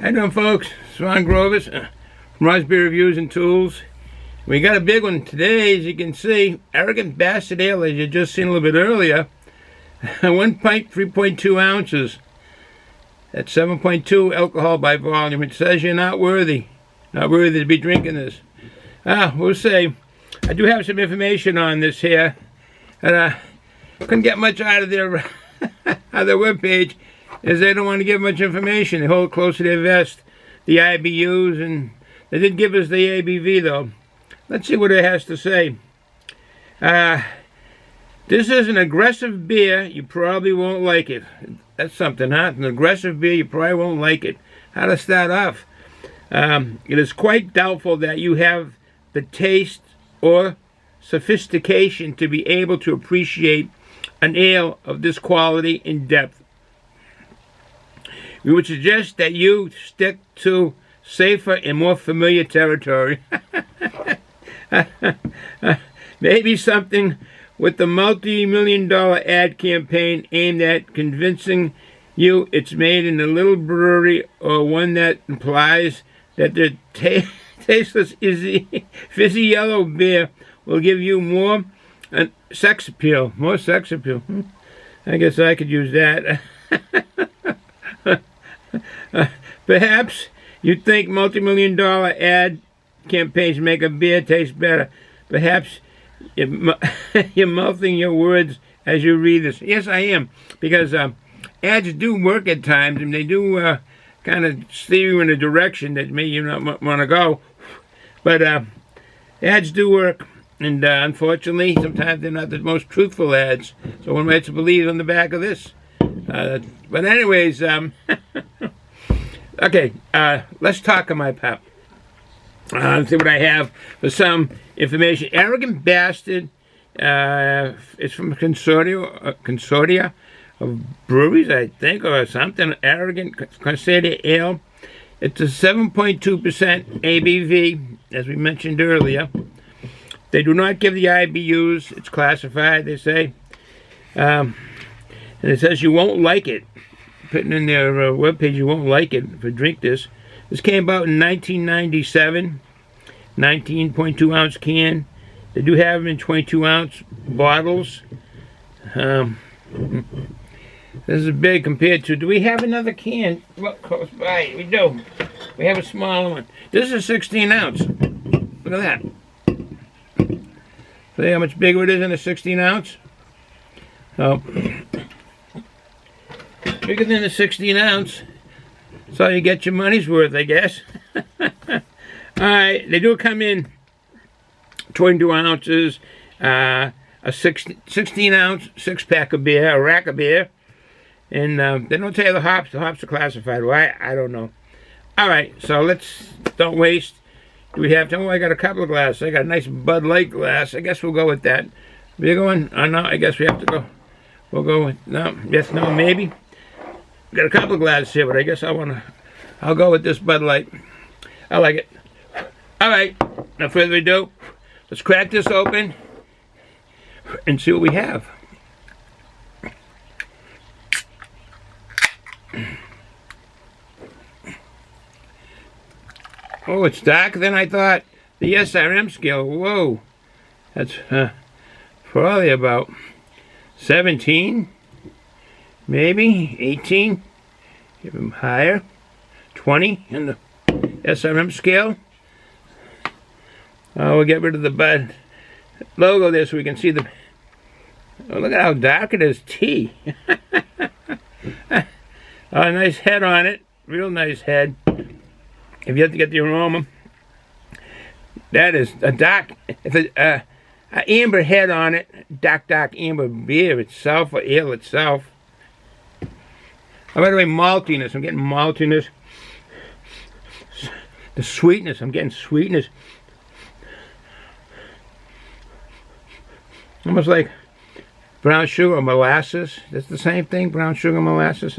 How you doing, folks? Ron Grovis from Rosby Reviews and Tools. We got a big one today, as you can see. Arrogant Bastard Ale, as you just seen a little bit earlier. 1 pint, 3.2 ounces. That's 7.2 alcohol by volume. It says you're not worthy to be drinking this. We'll see. I do have some information on this here, and couldn't get much out of their webpage, as they don't want to give much information. They hold it close to their vest, the IBUs, and they did give us the ABV though. Let's see what it has to say. This is an aggressive beer. You probably won't like it. That's something, huh? An aggressive beer. You probably won't like it. How to start off? It is quite doubtful that you have the taste or sophistication to be able to appreciate an ale of this quality in depth. We would suggest that you stick to safer and more familiar territory. Maybe something with the multi-million-dollar ad campaign aimed at convincing you it's made in a little brewery, or one that implies that the tasteless, fizzy yellow beer will give you more sex appeal. More sex appeal. I guess I could use that. Perhaps you think multi-million-dollar ad campaigns make a beer taste better. Perhaps you're mouthing your words as you read this. Yes, I am, because ads do work at times, and they do kind of steer you in a direction that may you not want to go. But ads do work, and unfortunately, sometimes they're not the most truthful ads. So one might believe on the back of this. But anyways, okay, let's talk on my pal. Let's see what I have for some information. Arrogant Bastard. It's from Consortia of breweries, I think, or something. Arrogant Consortia Ale. It's a 7.2% ABV, as we mentioned earlier. They do not give the IBUs. It's classified, they say. And it says you won't like it. Putting in their webpage, you won't like it if you drink this. This came about in 1997. 19.2 ounce can. They do have them in 22 ounce bottles. This is big compared to. Do we have another can? Look close by. We do. We have a smaller one. This is a 16 ounce. Look at that. See how much bigger it is than a 16 ounce? So, bigger than a 16 ounce. So you get your money's worth, I guess. Alright, they do come in 22 ounces, a 16 ounce 6-pack of beer, a rack of beer. And they don't tell you the hops. The hops are classified. Why? I don't know. Alright, so don't waste. Do we have to? Oh, I got a couple of glasses. I got a nice Bud Light glass. I guess we'll go with that. We're going? Oh, no, I guess we have to go. We'll go with, no, yes, no, maybe. Got a couple of glasses here, but I guess I'll go with this Bud Light. I like it. Alright, no further ado, let's crack this open and see what we have. Oh, it's darker than I thought. The SRM scale, whoa. That's probably about 17, maybe 18, give them higher, 20 in the SRM scale. We'll get rid of the Bud logo there so we can see the. Oh, look at how dark it is. Tea. A nice head on it, real nice head. If you have to get the aroma, that is a dark. It's a amber head on it. Dark amber beer itself, or ale itself. Oh, by the way, maltiness. I'm getting maltiness. The sweetness. I'm getting sweetness. Almost like brown sugar or molasses. That's the same thing. Brown sugar, molasses.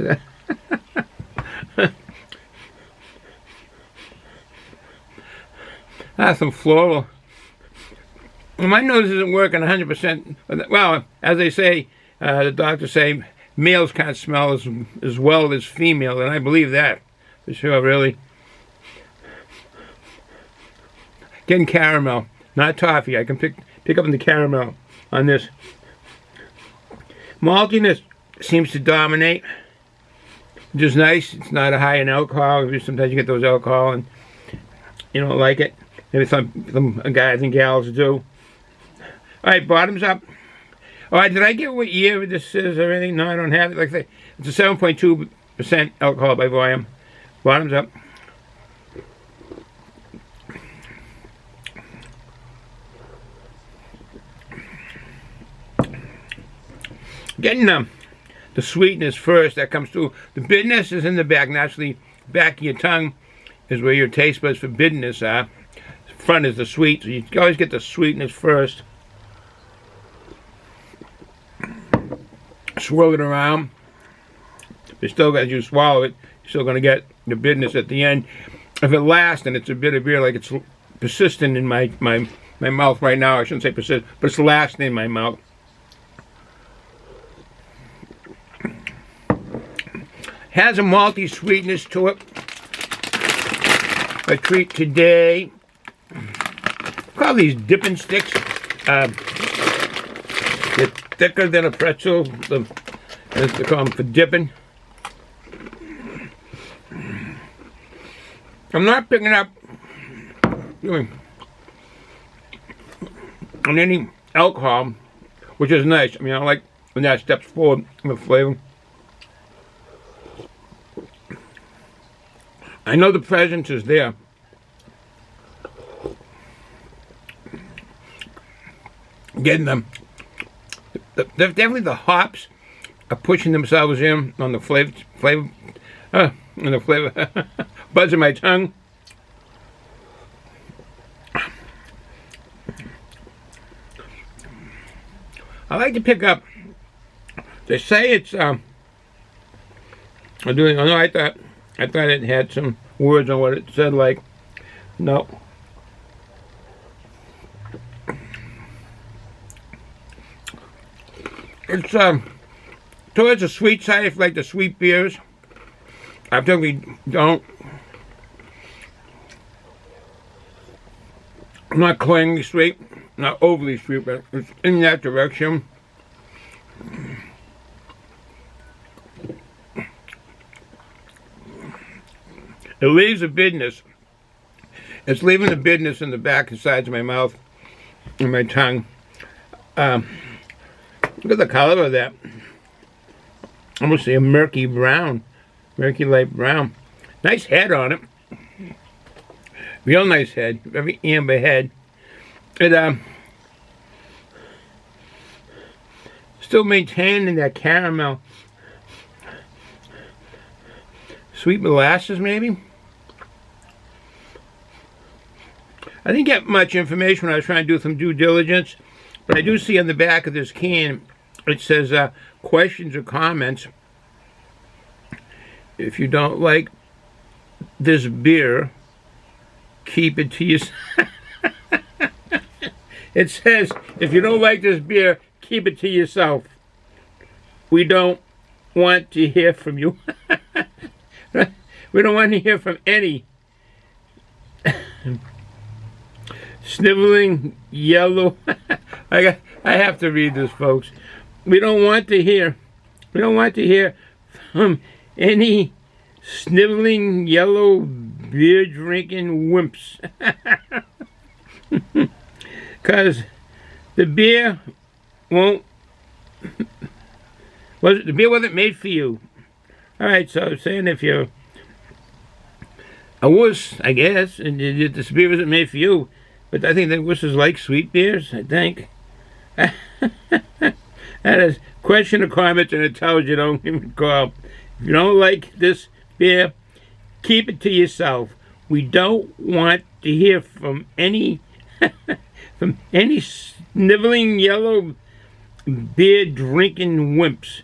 Some floral. My nose isn't working 100%. Well, as they say, the doctors say males can't smell as well as female, and I believe that. for sure, really. Getting caramel, not toffee. I can pick up on the caramel on this. Maltiness seems to dominate, which is nice. It's not a high in alcohol. Sometimes you get those alcohol and you don't like it. Maybe some guys and gals do. All right, bottoms up. All right, did I get what year this is or anything? No, I don't have it. Like I say, it's a 7.2% alcohol by volume. Bottoms up. Getting the sweetness first, that comes through. The bitterness is in the back. Naturally, back of your tongue is where your taste buds for bitterness are. Front is the sweet, so you always get the sweetness first. Swirl it around. You still, as you swallow it, you're still going to get the bitterness at the end. If it lasts and it's a bitter beer, like it's persistent in my mouth right now, I shouldn't say persistent, but it's lasting in my mouth. Has a malty sweetness to it. A treat today. Call these dipping sticks. They're thicker than a pretzel. They call them for dipping. I'm not picking up on any alcohol, which is nice. I mean, I like when that steps forward in the flavor. I know the presence is there. Getting them. Definitely the hops are pushing themselves in on the flavor buds in my tongue. I like to pick up. They say it's I thought it had some words on what it said, like, no. It's towards the sweet side, if you like the sweet beers. I typically don't. Not clingingly sweet, not overly sweet, but it's in that direction. It leaves a bitterness. It's leaving the bitterness in the back and sides of my mouth and my tongue. Look at the color of that. I'm going to say a murky brown. Murky light brown. Nice head on it. Real nice head. Very amber head. It still maintaining that caramel. Sweet molasses, maybe? I didn't get much information when I was trying to do some due diligence, but I do see on the back of this can, it says questions or comments. If you don't like this beer, keep it to yourself. It says, if you don't like this beer, keep it to yourself. We don't want to hear from you. We don't want to hear from any sniveling yellow. I have to read this, folks. We don't want to hear from any sniveling yellow beer drinking wimps. Because the beer won't. The beer wasn't made for you. All right, so I'm saying if you're a wuss, I guess, and this beer isn't made for you, but I think that wusses like sweet beers, I think. That is question or comment, and it tells you don't even call. If you don't like this beer, keep it to yourself. We don't want to hear from any from any sniveling yellow beer drinking wimps,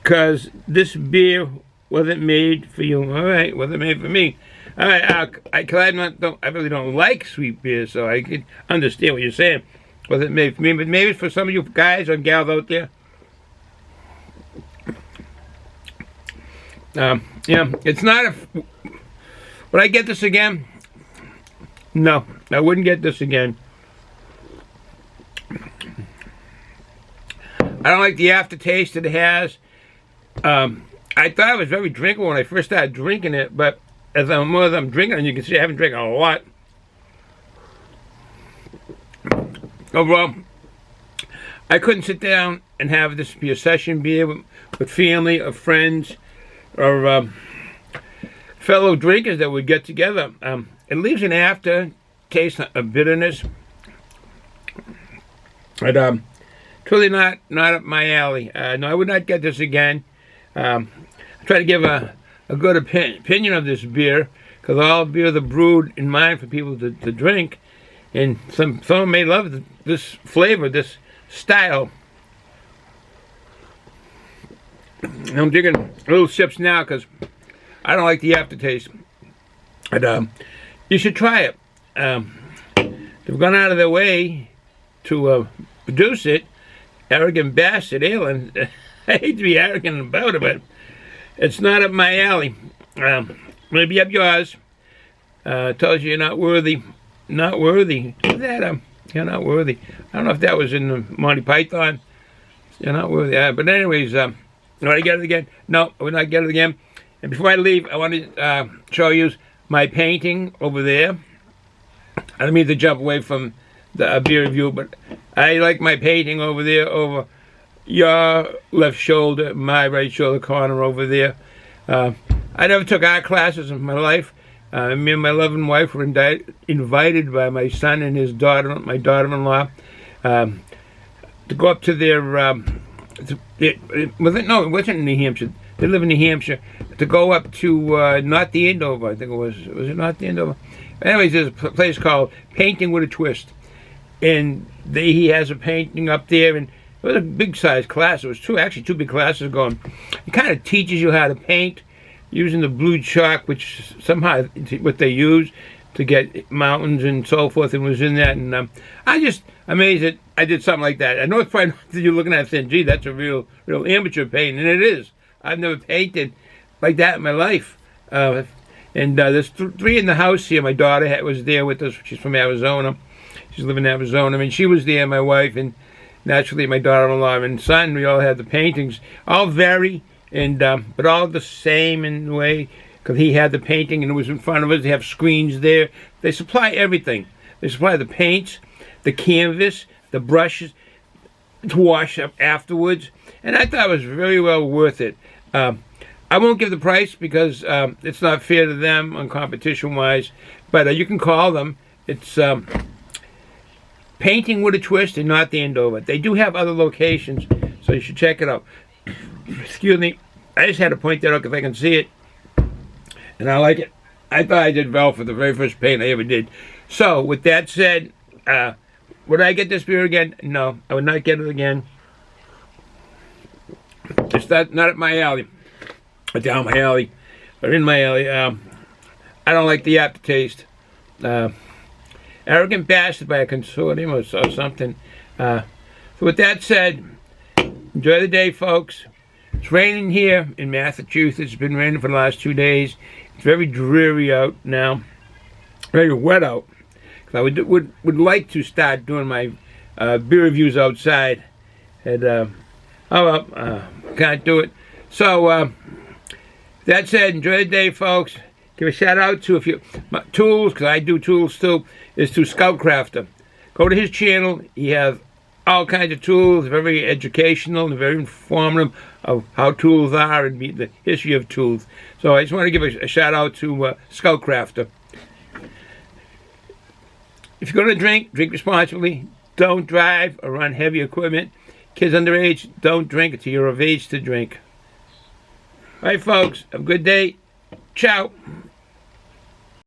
because this beer wasn't made for you. All right, wasn't made for me. All right, I really don't like sweet beer, so I can understand what you're saying. Wasn't made for me, but maybe it's for some of you guys or gals out there. It's not a... Would I get this again? No, I wouldn't get this again. I don't like the aftertaste that it has. I thought it was very drinkable when I first started drinking it, but as I'm drinking it, you can see I haven't drank a lot. Overall, I couldn't sit down and have this be a session beer with family or friends or fellow drinkers that would get together. It leaves an aftertaste of bitterness. But it's really not up my alley. No, I would not get this again. I try to give a good opinion of this beer, because all beers are brewed in mind for people to drink, and some may love this flavor, this style. I'm taking little sips now because I don't like the aftertaste. But you should try it. They've gone out of their way to produce it. Arrogant Bastard Ale, and I hate to be arrogant about it, but it's not up my alley. Maybe up yours. Tells you you're not worthy. Not worthy. That you're not worthy. I don't know if that was in the Monty Python. You're not worthy. But anyways, would I get it again? No, I would not get it again. And before I leave, I want to show you my painting over there. I don't mean to jump away from the beer review, but I like my painting over there, over your left shoulder, my right shoulder corner over there. I never took art classes in my life. Me and my loving wife were invited by my son and his daughter, my daughter-in-law, to go up to their... it wasn't in New Hampshire. They live in New Hampshire. To go up to North Andover, I think it was. Was it North Andover? Anyways, there's a place called Painting with a Twist. And he has a painting up there, and it was a big-sized class. It was two big classes going. It kind of teaches you how to paint using the blue chalk, which somehow what they use to get mountains and so forth, and was in that. And I just amazed that I did something like that. I know it's probably not that you're looking at it saying, gee, that's a real amateur painting, and it is. I've never painted like that in my life. And there's three in the house here. My daughter was there with us. She's from Arizona. She's living in Arizona. I mean, she was there, my wife, and naturally my daughter-in-law and son. We all had the paintings. All vary, and but all the same in a way, because he had the painting and it was in front of us. They have screens there. They supply everything. They supply the paints, the canvas, the brushes to wash up afterwards. And I thought it was very well worth it. I won't give the price because it's not fair to them on competition-wise, but you can call them. It's Painting with a Twist in North Andover. They do have other locations, so you should check it out. Excuse me. I just had to point that out because I can see it, and I like it. I thought I did well for the very first paint I ever did. So, with that said, would I get this beer again? No, I would not get it again. It's not at my alley. Or down my alley. Or in my alley. I don't like the aftertaste. Arrogant Bastard by a Consortium or something. So with that said, enjoy the day, folks. It's raining here in Massachusetts. It's been raining for the last 2 days. It's very dreary out now. Very wet out. I would like to start doing my beer reviews outside. And, can't do it. So, that said, enjoy the day, folks. Give a shout out to my tools, because I do tools too, is to Scout Crafter. Go to his channel. He has all kinds of tools, very educational and very informative of how tools are and the history of tools. So I just want to give a shout out to Scout Crafter. If you're going to drink responsibly. Don't drive or run heavy equipment. Kids underage, don't drink until you're of age to drink. All right, folks. Have a good day. Ciao.